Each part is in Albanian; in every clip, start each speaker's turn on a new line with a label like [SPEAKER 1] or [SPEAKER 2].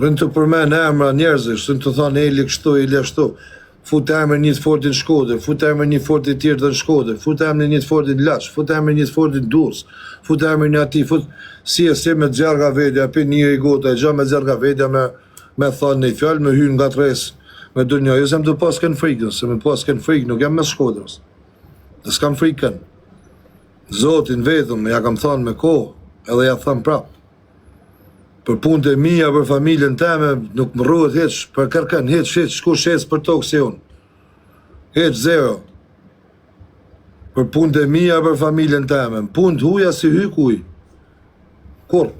[SPEAKER 1] Rënë të përmen emra njerëzish, rënë të thonë Eli kështu, Eli ashtu. Fut emër një të fortin Shkodër, fut emër një të fortin tjerë të në Shkodër, fut emër një të fortin Laç, fut emër një të fortin Durrës, fut emër një ati, fut si me gjarga vedja, për një i gota, e gja me gjarga vedja me thonë një fjallë, me hynë nga tres, me dunja. Jo sem të pas kënë frikën, se me pas kënë frikë, nuk jam me Shkodrës. Dhe s'kam frikën. Zotin vetëm, ja kam thonë me kohë, edhe ja thamë prapë. Për punët e mija, për familjen teme, nuk më rruhet heq, për kërkën, heq, shku shes për tokë si unë. Heq, zero. Për punët e mija, për familjen teme. Punët huja si hyk uj. Kur?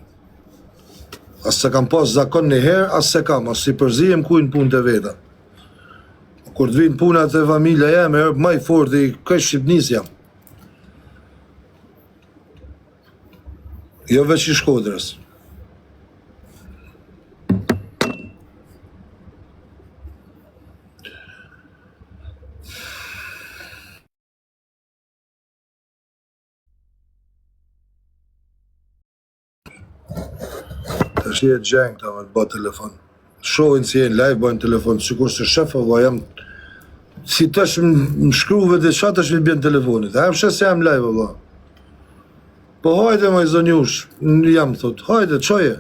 [SPEAKER 1] As se kam pas zakon një herë, as se kam, as si përzijem kuj në punët e veta. Kur të vinë punat e familja jeme, maj fort i kësh Shqipnis jam. Jo veç i Shkodrës. Tash e gjeng ta me të bëjë telefon. Shohin si jenë live, bëjnë telefon, sikur se shefa, jam... Si tash më shkruve dhe qa tash mi bjen telefonit. A jam shes se jam live, valla. Po hajde ma i zonjush, jam thot, hajde, qoje.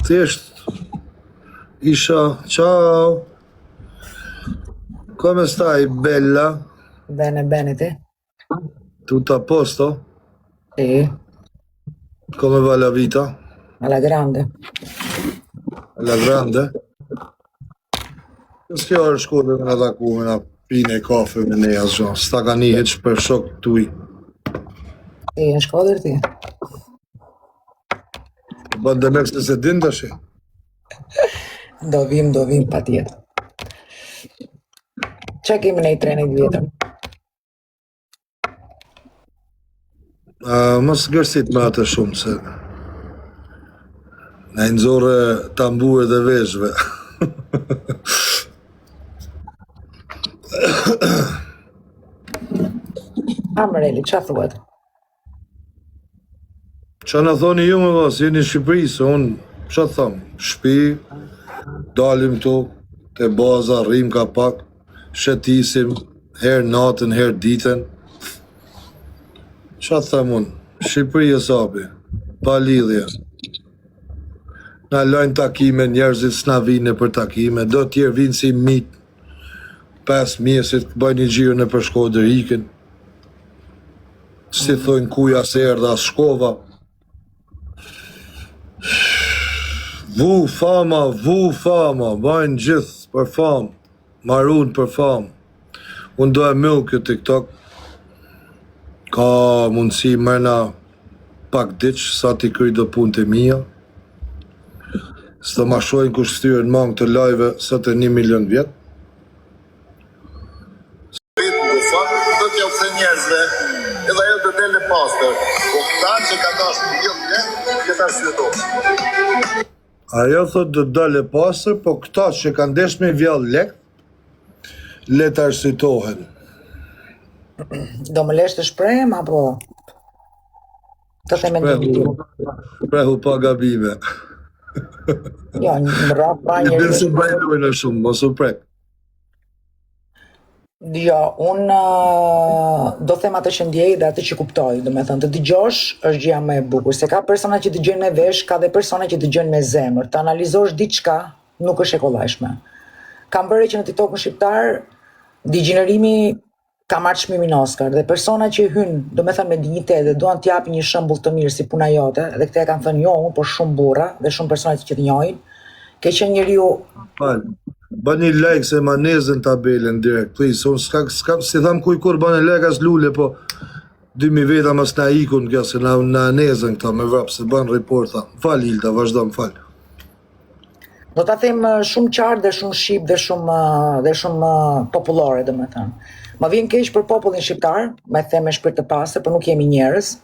[SPEAKER 1] Thjesht, isha, ciao. Come stai, bella?
[SPEAKER 2] Bene, bene, te?
[SPEAKER 1] Tutto a posto?
[SPEAKER 2] Sì,
[SPEAKER 1] Come va la vita?
[SPEAKER 2] alla grande.
[SPEAKER 1] Alla grande? Kjo është shkollë me në taku, me në pine kafe me ne asë gjo. Sta ka një heq për shok tuj.
[SPEAKER 2] Sì, në Shkodër ti?
[SPEAKER 1] Bën dhe mekë se din të shi.
[SPEAKER 2] Do vim pa tjetër. Qa kemi në i trenit vjetër?
[SPEAKER 1] Mos gërsit me atë shumë, se në i nëzore tambure dhe veshve.
[SPEAKER 2] Amreli, qa thuat?
[SPEAKER 1] Qa në thoni ju me vas, jeni në Shqipëri, se unë, qa të thamë, shpi, dalim tu, te baza, rrim ka pak, shetisim, her natën, her ditën. Qa të thamë unë, Shqipëri e sapi, pa lidhje. Na lojnë takime, njerëzit s'na vine për takime, do tjerë vinë si mitë, 5 mjesit, bëjnë një gjirë në për Shkodër ikin. Si thojnë kuja se erdha shkova. Vu fama, bëjnë gjithë për famë, marun për famë. Unë do e mëllë këtë TikTok, ka mundësi mërna pak diqë, sa t'i kry do punë të mija. Së të ma shojnë kush styre në mangë të live, sa të 1 milion vjetë.
[SPEAKER 3] Do t'ja u the njerëzve, edhe ajo do dele pastër. Po këta që ka dashur një vjet, këta syetosh.
[SPEAKER 1] Ajo thot do dale pastër, po këta që kanë desh me vjall lek, le të arsyetohen.
[SPEAKER 2] Do më lesh të shprehem, apo? Të the mendimin.
[SPEAKER 1] Shprehu pa gabime.
[SPEAKER 2] Jo, në rrap pa
[SPEAKER 1] I bin
[SPEAKER 2] njerëz.
[SPEAKER 1] se bajdojnë shumë, mos u prek.
[SPEAKER 2] Jo, unë do them atë që ndjej dhe atë që kuptoj, do me thënë, të dëgjosh është gjëja më e bukur, se ka persona që dëgjojnë me vesh, ka dhe persona që dëgjojnë me zemër, të analizosh diçka nuk është e kollajshme. Kam bërë që në TikTokun shqiptar, digjenerimi ka marrë çmimin Oscar, dhe persona që hynë, do me thënë me dignitet dhe duan t'japi një shembull të mirë si puna jote, dhe këte e kanë thënë jo, unë, por shumë burra dhe shumë persona që të njohin, ke qenë njeriu.
[SPEAKER 1] Ba një like se ma nezën tabelen direkt, please. Si tham kuj kur ba një like as lule, po 2000 veta mas na ikun kjo, se na nezën këta me vrap, se ban report, tha. Fal Hilda, vazhdo më fal.
[SPEAKER 2] Do ta them shumë qartë dhe shumë shqip dhe shumë popullore, domethënë. Ma vjen keq për popullin shqiptar, me them me shpirt të pastër, por nuk jemi njerëz.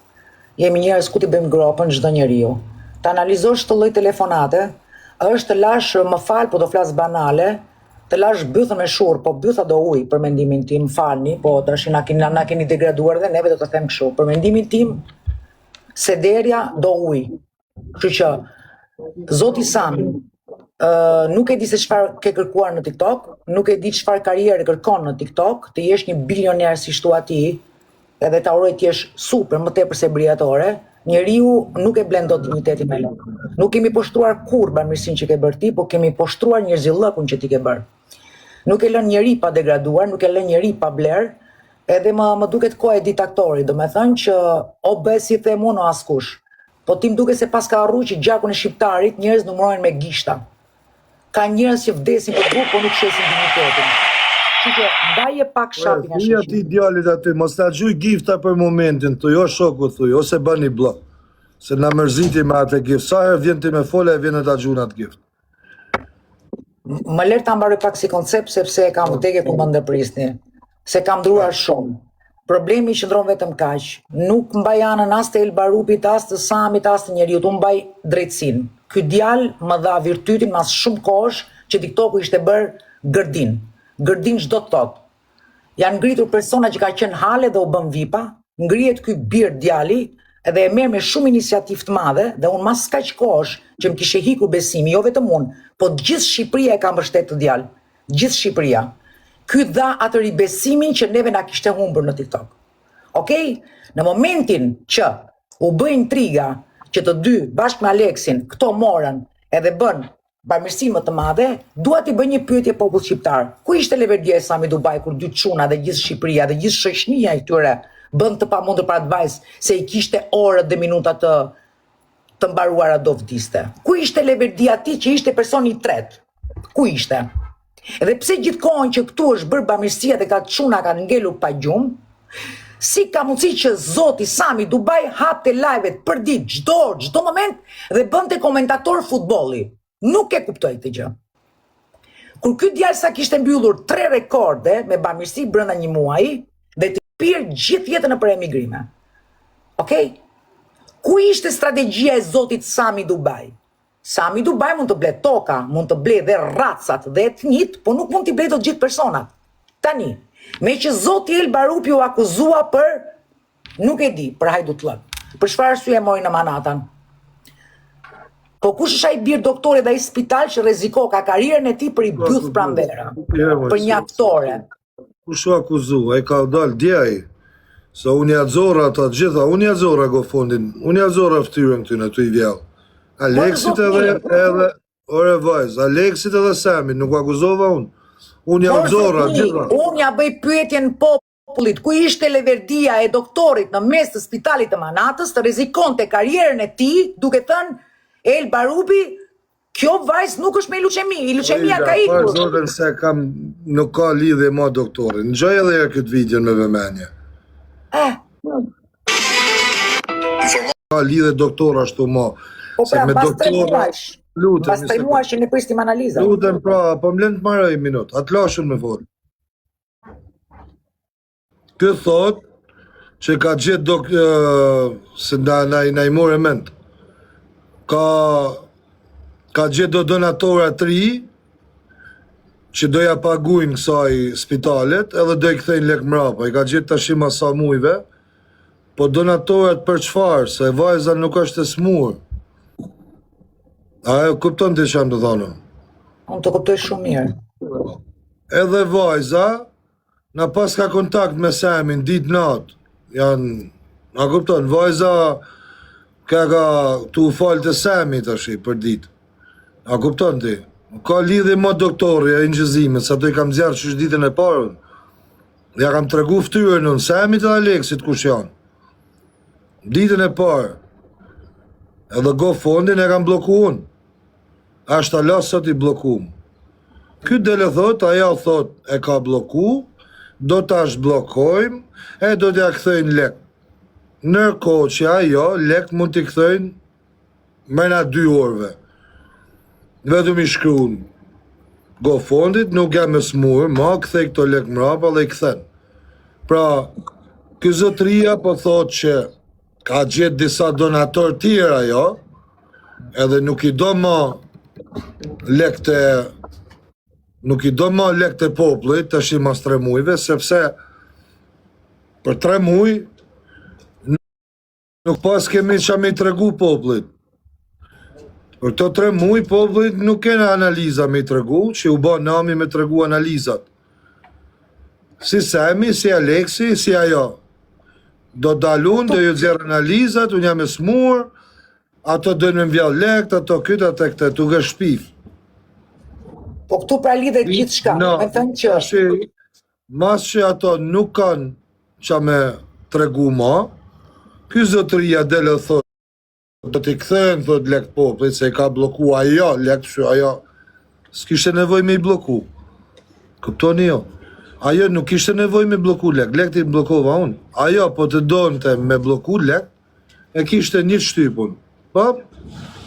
[SPEAKER 2] Jemi njerëz ku t'i bëjmë gropën çdo njeriu. Ta analizosh këtë lloj telefonate, është lash më fal, po do flas banale, të lash bythën me shurë, po bytha do ujë për mendimin tim, falni, po tash na keni degraduar dhe neve do të them kështu. Për mendimin tim, sederja do ujë. Kështu që Zoti Sami nuk e di se çfarë ke kërkuar në TikTok, nuk e di çfarë karriere kërkon në TikTok, të jesh një bilioner si shtua ti, edhe ta uroj të jesh super, më tepër se briatore. Njeriu nuk e blen dot dignitetin me lek. Nuk kemi poshtruar kurrë bamirësinë që ke bërë ti, po kemi poshtruar njerëzillëkun që ti ke bërë. Nuk e lën njeri pa degraduar, nuk e lën njeri pa bler, edhe më duket kohë e diktatori, do me thënë që o bë si them unë o askush. Po tim duke se pas ka arru që gjakun e shqiptarit njerëz numërojnë me gishta. Ka njerëz që vdesin për bukë, po nuk shesin dignitetin. Kështu që ndaje pak shapi nga
[SPEAKER 1] shoqëria. Ti djalit aty, mos ta xhuj gifta për momentin, thuj, o shoku thuj, ose bëni blok. Se na mërziti me atë gift. Sa herë vjen ti me fola e vjen ta xhun atë gift.
[SPEAKER 2] Më lër ta mbaroj pak si koncept sepse e kam vdekje ku më ndërprisni. Se kam ndruar shumë. Problemi qëndron vetëm kaq. Nuk mbaj anën as të Elbarupit, as të Samit, as të njeriut, unë mbaj drejtësinë. Ky djalë më dha virtytin mas shumë kohësh që TikToku ishte bërë gërdin. Gërdin çdo të thotë. Janë ngritur persona që ka qenë hale dhe u bën vipa, ngrihet ky bir djali edhe e merr me shumë iniciativë të madhe dhe unë mas kaq kohësh që më kishe hikur besimi, jo vetëm unë, po gjithë Shqipëria e ka mbështetur të djalë. Gjithë Shqipëria. Ky dha atë ribesimin që neve na kishte humbur në TikTok. Okej? Në momentin që u bë intriga që të dy bashkë me Aleksin këto morën edhe bën bamirësi më të madhe, dua t'i bëj një pyetje popull shqiptar. Ku ishte leverdia e Sami Dubai kur dy çuna dhe gjithë Shqipëria dhe gjithë shoqënia e këtyre bën të pamundur për atë vajzë se i kishte orët dhe minutat të mbaruara do vdiste? Ku ishte leverdia ti që ishte personi i tretë? Ku ishte? Edhe pse gjithkohon që këtu është bërë bamirësia dhe ka çuna kanë ngelur pa gjumë, si ka mundësi që zoti Sami Dubai hapte live-et për ditë, çdo orë, çdo moment dhe bënte komentator futbolli? Nuk e kuptoj këtë gjë. Kur ky djalë sa kishte mbyllur 3 rekorde me bamirësi brenda një muaji dhe të pirë gjithë jetën nëpër emigrime. Okej? Ku ishte strategjia e zotit Sami Dubai? Sami Dubai mund të ble toka, mund të ble dhe racat dhe etnit, po nuk mund t'i ble të gjithë personat. Tani, me që zoti Elbarupi u akuzua për, nuk e di, për Hajdutllëk. Për çfarë arsye e mori në Manhattan? Po kush është ai bir doktori dhe ai spital që rreziko ka karrierën e tij për i byth pranvera? Për një aktore.
[SPEAKER 1] Kush u akuzua? Ai ka dalë djej. Se unë ja xorra ato gjitha, unë ja xorra gofondin, unë ja xorra ftyrën këty në ty i vjell. Aleksit edhe ore vajz, Aleksit edhe Samin, nuk akuzova unë. Unë ja xorra gjitha.
[SPEAKER 2] Unë ja bëj pyetjen popullit, ku ishte leverdia e doktorit në mes të spitalit të Manhatës të rrezikonte karrierën e tij, duke thënë Elbarupi, kjo vajzë nuk është me leuqemi, leuqemia ka ikur.
[SPEAKER 1] Po zoten se nuk ka lidhje me doktorin. Ngjoj edhe herë këtë video me vëmendje. Ka lidhje doktor ashtu mo.
[SPEAKER 2] Po pra, pas 3 muajsh. Pas 3 muajsh që ne pristim analizën.
[SPEAKER 1] Lutem pra, po më lën të marrë një minutë. Atë lashun me fol. Ky thot që ka gjetë se na i morë mend. Ka gjetë do donatora 3 që doja paguajnë kësaj spitalet edhe do i kthejnë lek mrapa. I ka gjetë tash ma sa mujve, po donatorat për çfarë? Se vajza nuk është e smur. A e kupton ti çfarë do thonë?
[SPEAKER 2] Unë të kuptoj shumë mirë.
[SPEAKER 1] Edhe vajza na pas ka kontakt me Samin ditë natë. Na kupton, vajza ka tu falë të Sami tash për ditë. A kupton ti? Ka lidhje me doktori e injëzimit, sa do i kam zjarë që është ditën e parën. Ja kam tregu ftyrën unë, Samit dhe Aleksit kush janë. Ditën e parë. Edhe GoFundin e kam bloku unë. Ashtë alas sot i blokum. Ky dele thot, aja thot e ka bloku, do të ashtë blokojmë, e do t'ja kthejnë lek. Nërkohë që ajo, lek mund t'i kthejnë mëna 2 orëve. Vetëm i shkruan GoFundit, nuk jam e smur, ma kthej këto lek mrapa dhe i kthen. Pra, ky zotëria po thot që ka gjetë disa donator tjera jo, edhe nuk i do ma lek të nuk i do ma lek të popullit tash i mas 3 mujve, sepse për 3 muj nuk pas kemi qa me i tregu popullit. Për të 3 muj popullit nuk kena analiza me i tregu, që u ba nami me tregu analizat. Si Semi, si Aleksi, si ajo. Do dalun, do ju zjerë analizat, unë jam e smur, ato dojnë me mvjall lekt, ato këtë, ato këtë, tu gë shpif.
[SPEAKER 2] Po këtu pra lidhet gjithë shka, me thënë që...
[SPEAKER 1] Mas që ato nuk kanë qa me tregu ma, ky zotëria dele thot, do t'i kthehen, thot lekt popullit, se i ka bloku ajo, lekt që ajo, s'kishte nevoj me i bloku. Kuptoni jo? Ajo nuk ishte nevoj me bloku lek, lekt i blokova unë. Ajo po të donte me bloku lek, e kishte një shtypun. Po,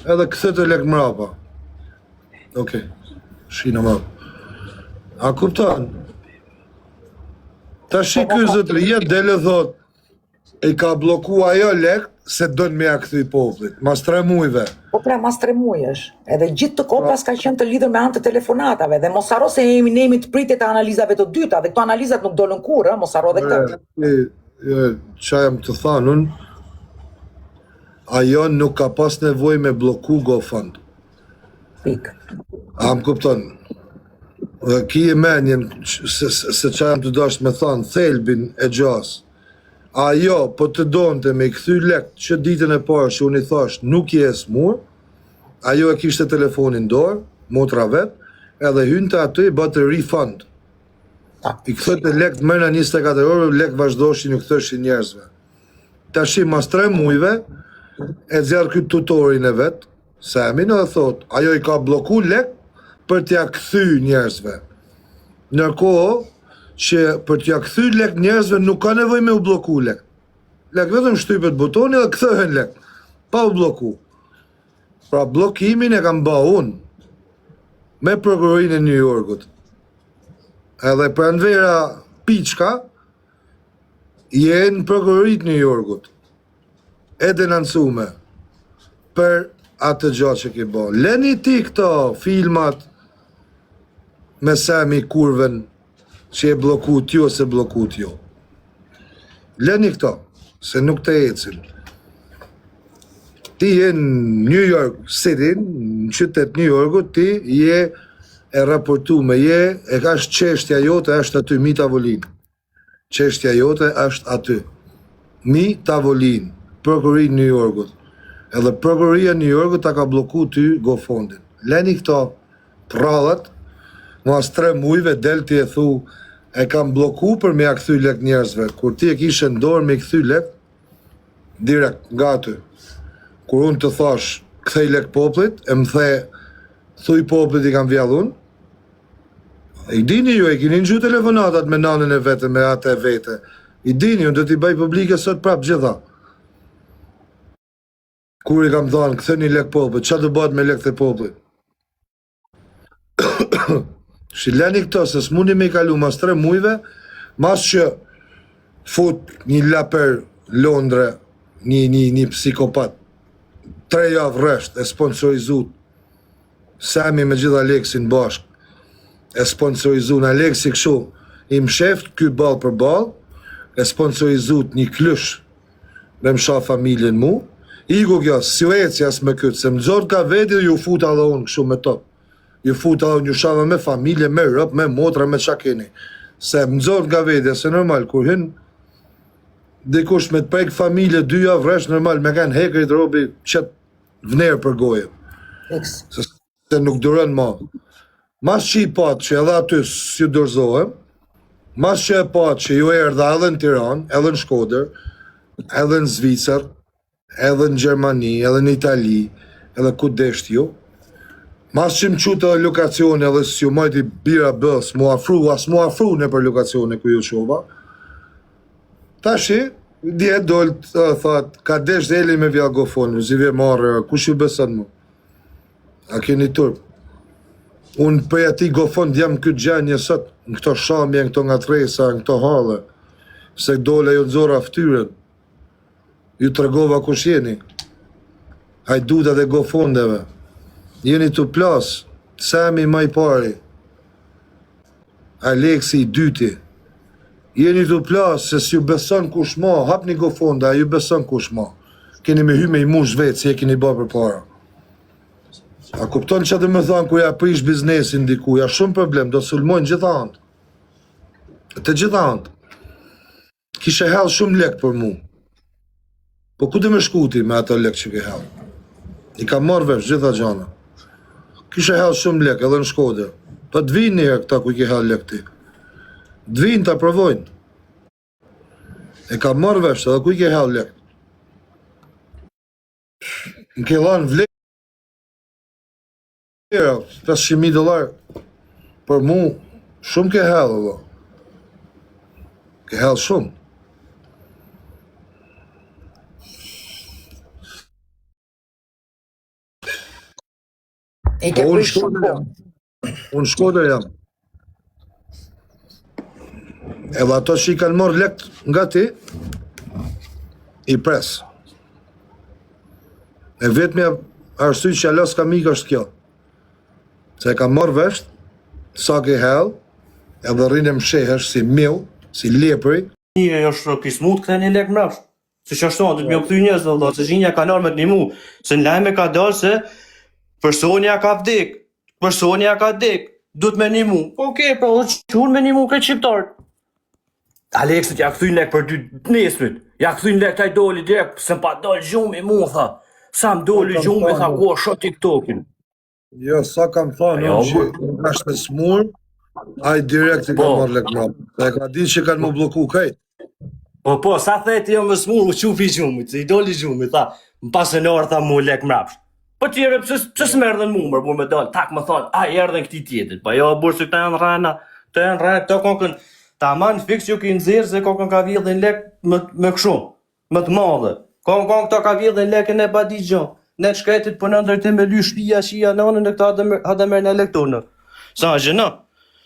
[SPEAKER 1] edhe këthete lek mrapa. Okej, shina më. A kupton? Ta shi ky zotëria dele thot, i ka bloku ajo lek, se dojnë me ja këthy popullit, mas 3 mujve.
[SPEAKER 2] Po pra, mas 3 mujesh. Edhe gjithë të kopas ka qenë të lidhur me anë të telefonatave, dhe mos haro se jemi të pritet e analizave të dyta, dhe këto analizat nuk dolën kurrë, mos haro dhe këtë.
[SPEAKER 1] Qa jam të thanë, ajo nuk ka pas nevoj me bloku GoFund.
[SPEAKER 2] Pik.
[SPEAKER 1] A më kupton? Dhe ki e menjen, se qa jam të dasht me thanë, thelbin e gjas. Ajo, po të donte me i këthy lekt që ditën e parë që unë i thash nuk je e smur, ajo e kishte telefonin dorë, motra vet, edhe hynte aty i bëte refund. I këthëte lekt mërna 24 orë, lekt vazhdoshin, ju këthëshin njerëzve. Tashi mas 3 mujve, e zjarë këtë tutorin e vet, Semin edhe thot, ajo i ka bloku lekt për t'ja këthy njerëzve. Nërkohë, që për t'ja këthy lek njerëzve nuk ka nevoj me u bloku lek. Lek vetëm shtypet butoni dhe këthëhen lek, pa u bloku. Pra blokimin e kam ba unë me prokurorin e New Yorkut. Edhe pranvera Piçka jenë prokurorit New Yorkut. E denancume për atë gjatë që ki ba. Leni ti këto filmat me Semi Kurven që e bloku t'jo se bloku t'jo. Leni këto, se nuk të ecin. Ti je në New York City, në qytet New Yorkut, ti je e raportume, e ka është qeshtja jote, është aty, mi tavolin. Qeshtja jote është aty. Mi tavolin, prokurin New Yorkut. Edhe prokuria New Yorkut ta ka bloku ty GoFundin. Leni këto prallat, mas 3 mujve del ti e thu, e kam bloku për me ja këthy lek njerëzve. Kur ti e kishe ndorë me këthy lek, direkt nga ty. Kur unë të thash, këthej lek poplit, e më the, thuj poplit i kam vjallun, i dini ju, e kini në gju telefonatat me nanën e vete, me atë e vete. I dini, unë do t'i bëj publike sot prap gjitha. Kur i kam thanë, këthej një lek poplit, qa të bat me lek të poplit? Shileni këto, se s'mundi me i kalu mas 3 mujve, mas që fut një laper Londre, një psikopat, 3 javë rresht, e sponsorizut, Semi me gjitha Aleksin bashk, e sponsorizut, Aleksi këshu, i msheft, ky bal për bal, e sponsorizut një klysh, me msha familjen mu, iku kjo, Suecia s'me këtë, se më zorë ka vedi dhe ju futa dhe unë këshu me top. Ju futa dhe një shava me familje, me rëp, me motra, me qakini. Se më zorë nga vedja, se normal, kur hin, dikush me të prejk familje, 2 javë vresh, normal, me kanë hekrit robi qëtë vnerë për goje. Se nuk duren ma. Mas që i patë që edhe aty s'ju dorzohem, mas që e patë që ju erdha edhe në Tiran, edhe në Shkodër, edhe në Zvicër, edhe në Gjermani, edhe në Itali, edhe ku desht ju, mas që më qutë edhe lokacione edhe si ju majti bira bës, mu afru në për lokacione ku ju shova. Tashi, djetë dollë, thot, ka desh dhe eli me vja GoFundin, zive marrë, kush ju besan mu? A keni turp? Unë për ati GoFund jam këtë gjenje sot, në këto shamje, në këto nga tresa, në këto halë, se dole ju nëzora ftyren, ju të regova kush jeni, hajduda dhe GoFundeve. Jeni të plas, Semi ma i pari. Aleksi i dyti. Jeni të plasë se si ju beson kush ma, hap një gofonda, a ju beson kush ma. Keni me hy me i mush vetë, si e keni bërë për para. A kupton që dhe me thonë ku ja prish biznesin diku, ja shumë problem, do sulmojnë gjitha antë. Të gjitha antë. Kishe hell shumë lek për mu. Po ku dhe me shkuti me ato lek që ke hell? I ka marrë vesh gjitha gjana. Kishe hell shumë lek edhe në Shkodër. Po të vinë njëherë këta ku i ke hell lek ti. Të vinë të provojnë. E ka marrë vesh edhe ku i ke hell lek. Në ke lanë vlerë $500,000 për mu, shumë ke hell edhe. Ke hell shumë.
[SPEAKER 2] I ke
[SPEAKER 1] Po,
[SPEAKER 2] prish shumë punë.
[SPEAKER 1] Unë Shkodër jam. Edhe ato që i kanë morë lekt nga ti, i pres. E vetëmja arsye që alas ka mikë është kjo. Se e ka marrë vesht, sa ke hell, edhe rrinë më shehesh si miu, si lepri.
[SPEAKER 4] Një është kismut këta një lek mrapsh. Se që ashtu, du të mjë këthy njës, dhe se gjinja ka nërë me të një mu. Se në lajme ka dalë se personja ka vdik, personja ka dik, du të me një mu. Okej, po, që unë me një mu këtë shqiptarët. Aleksit ja këthy lek për 2 nesmit. Ja këthy lek taj doli direkt, se më pa dalë gjumë i mu, tha. Sa më doli gjumë, tha, ku është TikTokin.
[SPEAKER 1] Jo, sa kam thënë,
[SPEAKER 4] Jo,
[SPEAKER 1] që nga shtë smur, ai direkt i ka marrë lek mrapë. E ka ditë që kanë më bloku kajt.
[SPEAKER 4] Po, sa theti jo më smur, u qufi gjumit, se i doli gjumit, tha, më pasë në orë, tha, mu lek mrapsh. Po tjere, pëse s'me erdhen mu, mërë me dalë, tak më thonë, a, i erdhen këti tjetit, pa jo, burë se këta janë rana, këta kokën, ta manë fix ju ki nëzirë, se kokën ka vjedhin lek me këshumë, më të madhe. Kokën këta ka vjedhin lekën e badi gjonë, ne të shkretit për në ndërtim me ly shpia shia nënë në këta hadë mërë në elektonë. Sa, gjëna,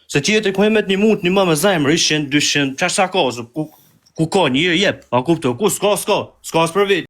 [SPEAKER 4] se tjetë ku hemet një mund, një më me zemrë, 100, 200, qash sa kozë, ku ka një jep, a kupto, ku s'ka për vit.